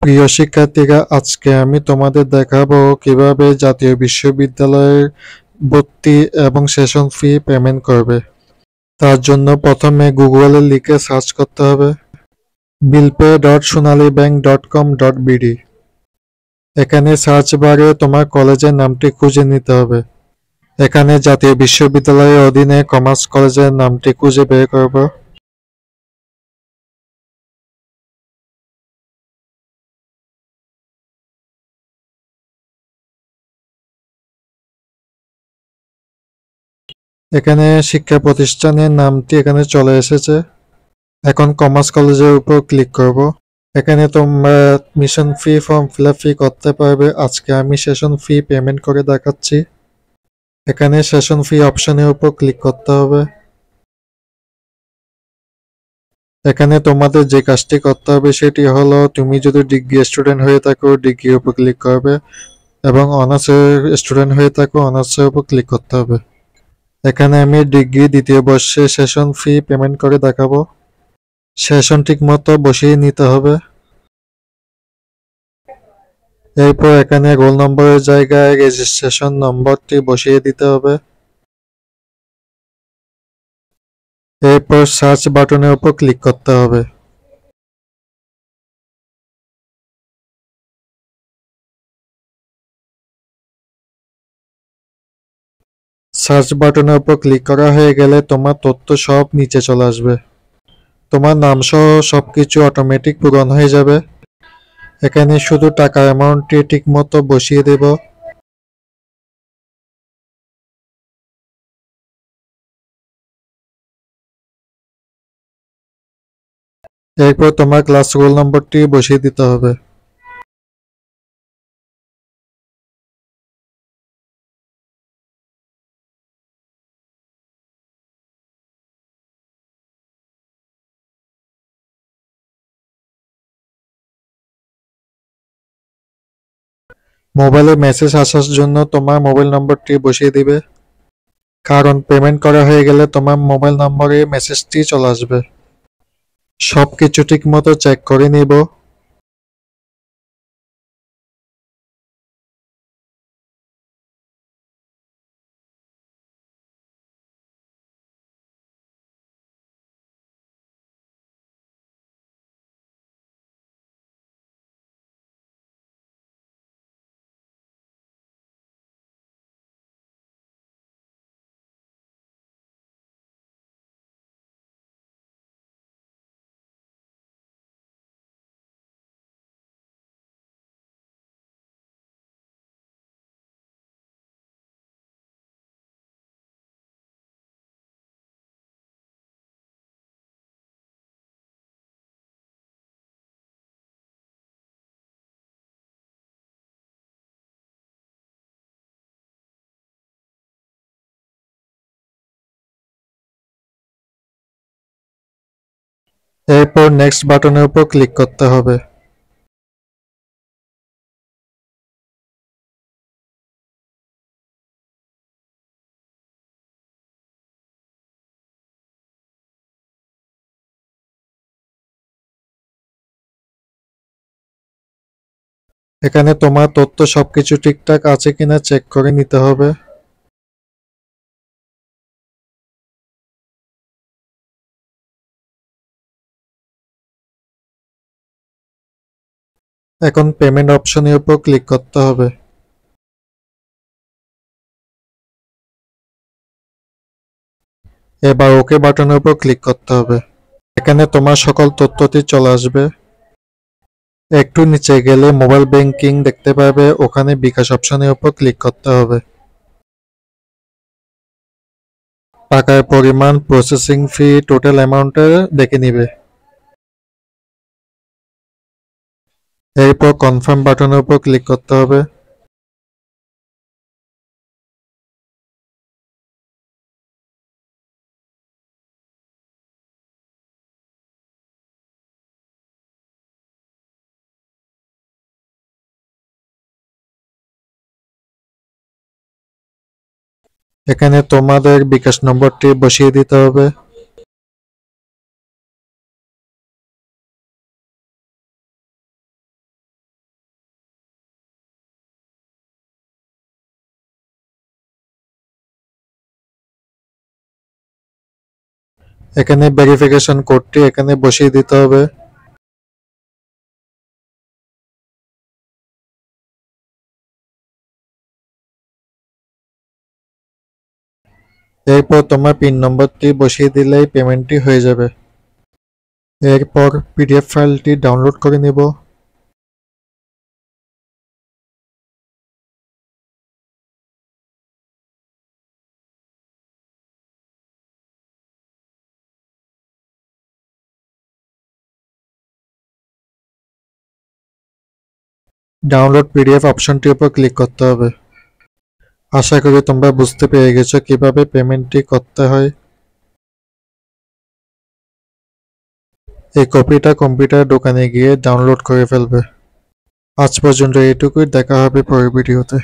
প্রিয় শিক্ষার্থীরা, আজকে আমি তোমাদের দেখাবো কিভাবে জাতীয় বিশ্ববিদ্যালয়ের ভর্তি এবং সেশন ফি পেমেন্ট করবে। তার জন্য প্রথমে গুগলে লিখে সার্চ করতে হবে billpay.sonalibank.com.bd। এখানে সার্চ বারে তোমার কলেজের নামটি খুঁজে নিতে হবে। এখানে জাতীয় বিশ্ববিদ্যালয়ের অধীনে কমার্স কলেজের নামটি খুঁজে বের করব। এখানে শিক্ষা প্রতিষ্ঠানের নামটি এখানে চলে এসেছে। এখন কমার্স কলেজের উপর ক্লিক করব। এখানে তোমরা মিশন ফি ফর্ম ফিল আপ ফি করতে পারবে। আজকে আমি সেশন ফি পেমেন্ট করে দেখাচ্ছি। এখানে সেশন ফি অপশনের উপর ক্লিক করতে হবে। এখানে তোমাদের যে কাজটি করতে হবে সেটি হলো, তুমি যদি ডিগ্রি স্টুডেন্ট হয়ে থাকো ডিগ্রির উপর ক্লিক করবে এবং অনার্সের স্টুডেন্ট হয়ে থাকো অনার্সের উপর ক্লিক করতে হবে। এখানে আমি ডিগ্রি দ্বিতীয় বর্ষে সেশন ফি পেমেন্ট করে দেখাবো। সেশন ঠিক মতো বসিয়ে নিতে হবে। এরপর এখানে রোল নম্বরের জায়গায় রেজিস্ট্রেশন নম্বরটি বসিয়ে দিতে হবে। এরপর সার্চ বাটনের উপর ক্লিক করতে হবে। সার্চ বাটনের উপর ক্লিক করা হয়ে গেলে তোমার তথ্য সব নিচে চলে আসবে। তোমার নাম সহ সবকিছু অটোমেটিক পূরণ হয়ে যাবে। এখানে শুধু টাকার অ্যামাউন্টটি ঠিক মতো বসিয়ে দেব। এরপর তোমার ক্লাস রোল নম্বরটি বসিয়ে দিতে হবে। মোবাইলে মেসেজ আসার জন্য তোমার মোবাইল নম্বরটি বসিয়ে দিবে, কারণ পেমেন্ট করা হয়ে গেলে তোমার মোবাইল নম্বরে মেসেজটি চলে আসবে। সবকিছু ঠিক মতো চেক করে নিব। এরপর নেক্সট বাটনের উপর ক্লিক করতে হবে। এখানে তোমার তথ্য সবকিছু ঠিকঠাক আছে কিনা চেক করে নিতে হবে। এখন পেমেন্ট অপশনের উপর ক্লিক করতে হবে। এবার ওকে বাটনের উপর ক্লিক করতে হবে। এখানে তোমার সকল তথ্যটি চলে আসবে। একটু নিচে গেলে মোবাইল ব্যাংকিং দেখতে পাবে, ওখানে বিকাশ অপশনের উপর ক্লিক করতে হবে। টাকার পরিমাণ, প্রসেসিং ফি, টোটাল অ্যামাউন্টে দেখে নিবে। এরপর কনফার্ম বাটনের উপর ক্লিক করতে হবে। এখানে তোমাদের বিকাশ নম্বরটি বসিয়ে দিতে হবে। এখানে ভেরিফিকেশন কোডটি এখানে বসিয়ে দিতে হবে। এরপর তোমার পিন নম্বরটি বসিয়ে দিলেই পেমেন্টটি হয়ে যাবে। এরপর পিডিএফ ফাইলটি ডাউনলোড করে নিব। ডাউনলোড পিডিএফ অপশনটির উপর ক্লিক করতে হবে। আশা করি তোমরা বুঝতে পেরে গেছো কিভাবে পেমেন্টটি করতে হয়। এই কপিটা কম্পিউটার দোকানে গিয়ে ডাউনলোড করে ফেলবে। আজ পর্যন্ত এইটুকুই, দেখা হবে পরের ভিডিওতে।